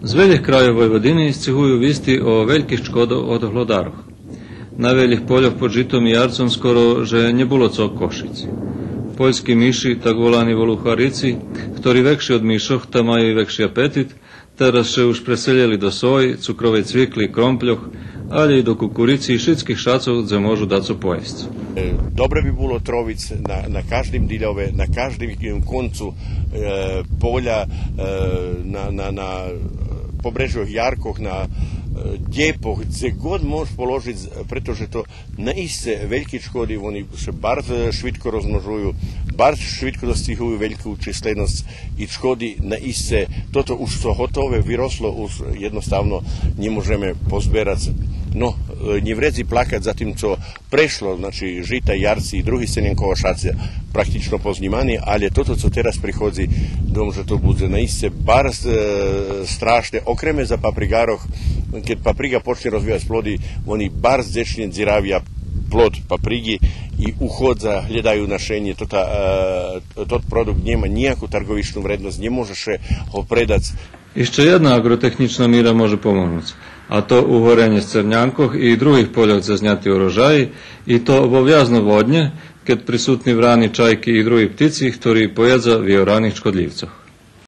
Z veľkých krajov Vojvodiny stihujú vesti o veľkých škodoch od hlodároch. Na veľkých poľoch pod Žitom i Jarcom skoro, že nebolo co košiť. Poľskí myši, tak volaní volucharici, ktorí väčší od myšoch, tam majú i väčší apetit, teraz še už preselili do soji, cukrovej cvikli, krompľoch, ale i do kukurici i všetkých šacov, kde môžu dať co pojesť. Dobre by bolo troviť na každým diľove, na každým koncu poľa, na pobrežoch Jarkoch, na djepoch, gdje god možeš položiti, pretože to naiste veliki škodi, oni se bar švitko rozmnožuju, bar švitko dostihuju veliku čislenost i škodi naiste, toto už to hotove vyroslo, už jednostavno ne možeme pozberati. No, nie vredi plakať za tým, čo prešlo, znači Žita, Jarci i drugi Senjenkovac praktično poznimani, ali toto, co teraz prichodzi, dom, že to bude naiste bar strašne, okreme za paprigaroch, keď papriga počne rozvíjať plody, oni bar zdečne dziravia plod paprigi i uchodza, hľadajú našenje, tot produkt nema nijakú targovičnú vrednosť, nemôžeš ho predať. Ešte jedna agrotechničná míra môže pomôcť. A to uhorenie v Cernjankoch i druhých poľoch za zňatý urožaj, i to vo viaznovodne, keď prisutní vrani, čajky i drugi ptici, ktorí pojedza v oraných škodljivcoch.